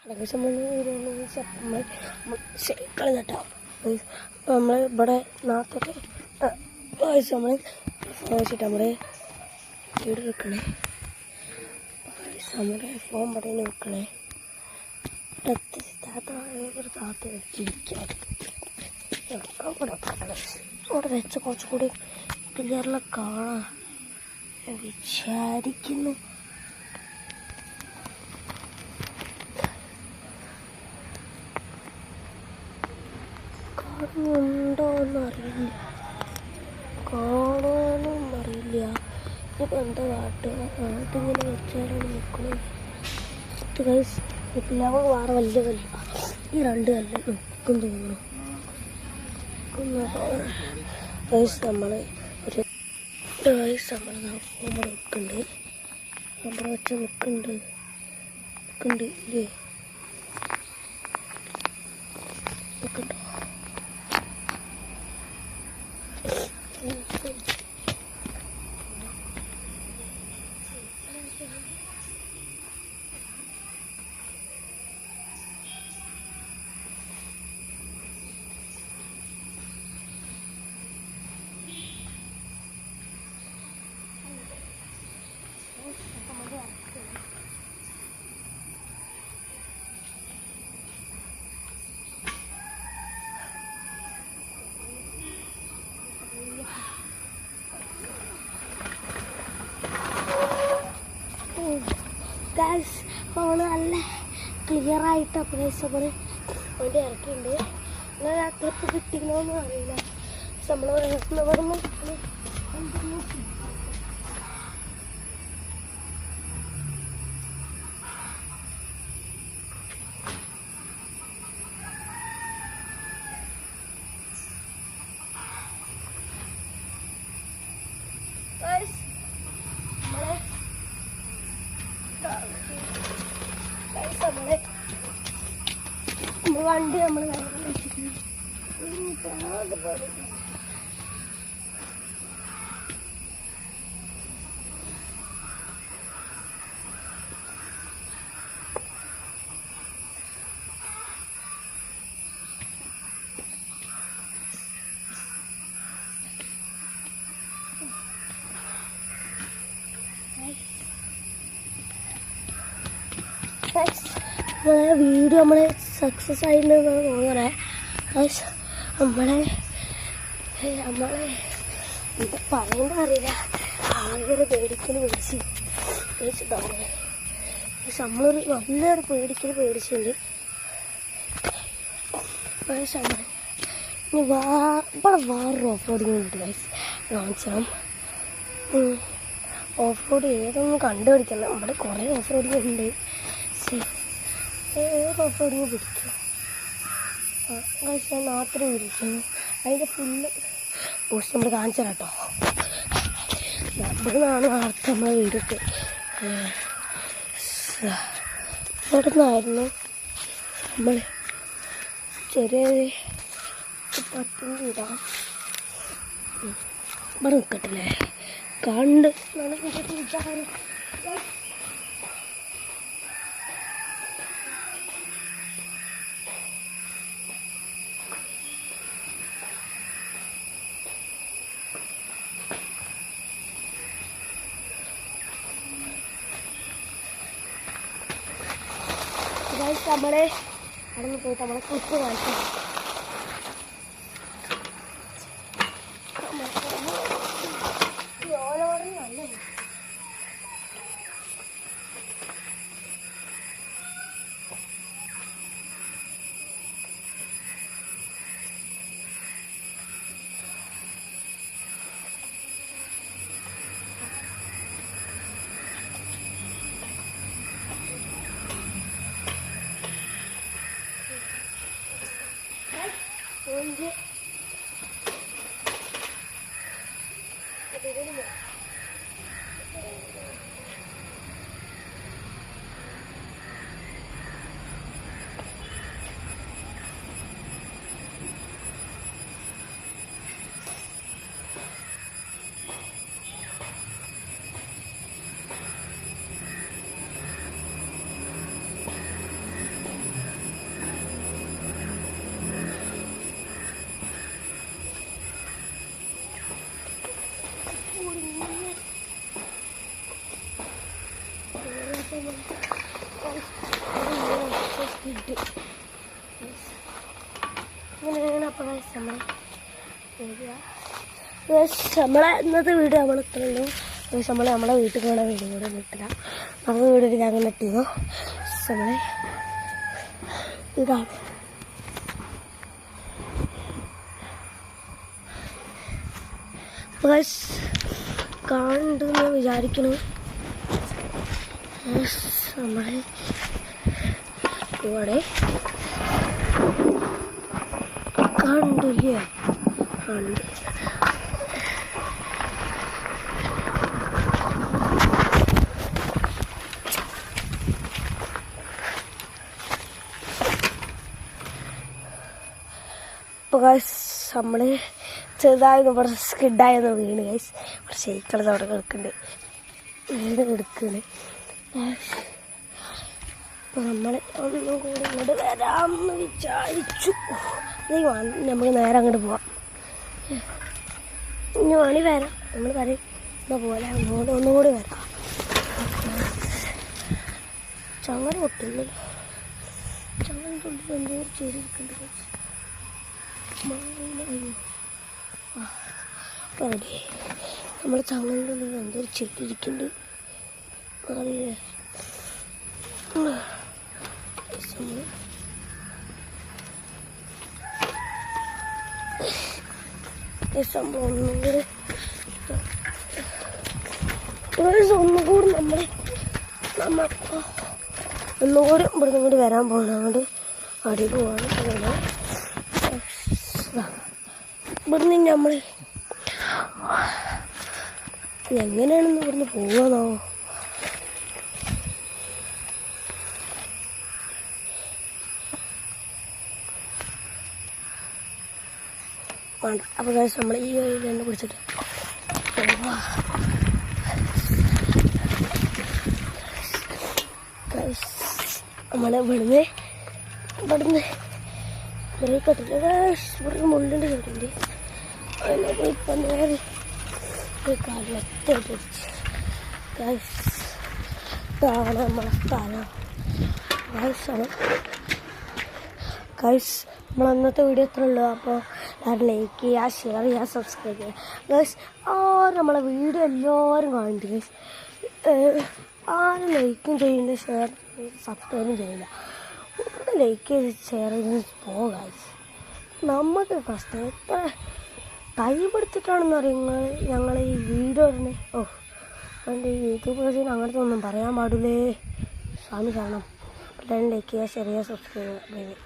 അടക്കം നമ്മൾ സൈക്കിൾ കേട്ടോ. നമ്മൾ ഇവിടെ നാട്ടിൽ നമ്മൾ വെച്ചിട്ട് നമ്മുടെ വീട് വെക്കണേ. നമ്മുടെ ഫോൺ പടയിൽ വെക്കണേ. ഒരു താത്ത അവിടെ വെച്ച കുറച്ചുകൂടി ക്ലിയറിൽ കാണാൻ വിചാരിക്കുന്നു. കാണുന്നുണ്ടോ എന്നറിയില്ല, കാണാനും അറിയില്ല. ഇപ്പം എന്താ കാട്ടുക? അതിങ്ങനെ വെച്ചാലാണ് നിൽക്കണേ. പിള്ളേർ വേറെ വലിയ കല്ല്, ഈ രണ്ട് കല്ല് നിൽക്കും തോന്നുന്നു. നമ്മൾ ഒരു നമ്മൾ നമ്മൾ നിൽക്കുന്നുണ്ട്, നമ്മൾ വെച്ച നിൽക്കുന്നുണ്ട് ഇല്ലേ നിൽക്കണ്ടോ? ഗൈസ് ഫോണ് നല്ല ക്ലിയർ ആയിട്ട് നമ്മൾ വണ്ടി ഇറക്കിയിട്ടുണ്ട്. അങ്ങനെ അത്രയ്ക്ക് കിട്ടിക്കണമെന്ന് അറിയില്ല. നമ്മൾ ഇവിടുന്ന് വണ്ടി നമ്മൾ വീഡിയോ നമ്മളെ സക്സസ് ആയിട്ടുണ്ടെന്നാണ് തോന്നണേ. നമ്മളെ പറയേണ്ട അറിയില്ല, ആൾക്കാരെ പേടിക്കൽ പേടിച്ചിട്ടുണ്ടാവുന്നത്. നമ്മളൊരു നല്ലൊരു പേടിച്ചിട്ടുണ്ട്. നമ്മൾ ഇനി ഇവിടെ വേറൊരു ഓഫ് റോഡിങ് ഉണ്ട് ഗൈസ്, കാണിച്ചാൽ. ഓഫ് റോഡ് ഏതൊന്നും കണ്ടുപിടിക്കണം. നമ്മുടെ കുറേ ഓഫ് റോഡിങ് ഉണ്ട്. ഏത് ഓഫ് റോഡിങ് പിടിക്കും? ഞാൻ മാത്രമേ പിടിക്കുന്നു. അതിൻ്റെ ഫുള്ള് പോസ്റ്റ് നമ്മൾ കാണിച്ചു തരാം കേട്ടോ. ഇവിടെ നിന്നാണ് വാർത്ത നമ്മളെ വീടൊക്കെ. ഇവിടെ നിന്നായിരുന്നു നമ്മൾ ചെറിയ 10 വീടാം. ഇവിടെ നിൽക്കട്ടില്ലേ, കണ്ട് വിചാരം. നമ്മളെ അവിടെ നിന്ന് പോയിട്ട് നമ്മളെ കുറിച്ച് കാണിക്കാം. നല്ല വീട്ട് ഇങ്ങനെയാണ്. അപ്പോൾ നമ്മളെ ഇന്നത്തെ വീട് നമ്മൾ ഇത്രയുള്ളൂ. നമ്മളെ വീട്ടിൽ പോകണ വീട് കൂടെ നിൽക്കില്ല. നമ്മുടെ വീട്ടിൽ ഞാൻ അങ്ങനെ ഇട്ടിരുന്നു. നമ്മളെ ഇതാണ് കാണുന്നുണ്ടെന്ന് വിചാരിക്കുന്നു. നമ്മളെ ഇവിടെ കണ്ടില്ലേ? കണ്ട് അപ്പോൾ നമ്മൾ ചെറുതായി ഇവിടെ സ്കിഡായെന്ന് വീണ് ഗൈസ്. ഇവിടെ ഷെയ്ക്കളത് അവിടെ കിടക്കുന്നുണ്ട്, വീട് കിടക്കുകയാണ്. അപ്പോൾ നമ്മൾ ഒന്നും കൂടി ഇങ്ങോട്ട് വരാമെന്ന് വിചാരിച്ചു. നമുക്ക് നേരെ അങ്ങോട്ട് പോവാം. ഇനി മണി വരാം, നമ്മൾ പറയും എന്നാൽ പോലെ അങ്ങോട്ട് ഒന്നുകൂടി വരാം. ചങ്ങല പൊട്ടുന്നില്ല, ചങ്ങല തൊട്ട് എന്തോ ചെയ്തിരിക്കുന്നുണ്ട്. റെഡി, നമ്മൾ ചങ്ങലിൻ്റെ ഉള്ളിൽ എന്തോ ചെടിയിരിക്കുന്നുണ്ട്. അറിയില്ലേ സംഭവം ഒന്നുകൂടി ഒന്നുകൂടി ഇവിടുന്ന് ഇങ്ങോട്ട് വരാൻ പോകണം. അങ്ങോട്ട് അടി പോവാണ്. ഇവിടുന്ന് നമ്മൾ എങ്ങനെയാണെന്ന് ഇവിടുന്ന് പോവാന്നോ? വേണ്ട. അപ്പോൾ നമ്മൾ ഈ വഴിയിൽ തന്നെ പിടിച്ചിട്ട് നമ്മളെ ഇവിടുന്ന് ബ്രേക്ക് ഇട്ടില്ല. ഇവിടുന്ന് മുള്ളിൻ്റെ കേട്ടിട്ടുണ്ട്. അതിനൊക്കെ ഇപ്പം നേരെ കാലത്തായിട്ട് ഇതാണ് നമ്മളെ സ്ഥലം. ഗൈസ് നമ്മൾ അന്നത്തെ വീഡിയോ എത്ര ഉള്ളൂ. അപ്പോൾ എല്ലാവരും ലൈക്ക് ചെയ്യുക, ഷെയർ ചെയ്യുക, സബ്സ്ക്രൈബ് ചെയ്യുക. ഗൈസ് നമ്മളെ വീഡിയോ എല്ലാവരും കാണുന്നുണ്ട്. ഗൈസ് ആരും ലൈക്കും ചെയ്യില്ല, ഷെയർ സബ്സ്ക്രൈബും ചെയ്യില്ല. ലൈക്ക് ചെയ്ത് ഷെയർ ചെയ്ത് പോകാം. ഗൈസ് നമുക്ക് കഷ്ടം എത്ര ടൈം എടുത്തിട്ടാണെന്ന് അറിയുന്നത് ഞങ്ങൾ ഈ വീഡിയോ ഇടുന്നത്. എൻ്റെ ഈ യൂട്യൂബേഴ്സിന് അങ്ങനത്തെ ഒന്നും പറയാൻ പാടില്ലേ. സ്വാമി കാരണം എല്ലാവരും ലൈക്ക് ചെയ്യുക, ഷെയർ ചെയ്യുക, സബ്സ്ക്രൈബ് ചെയ്യുക.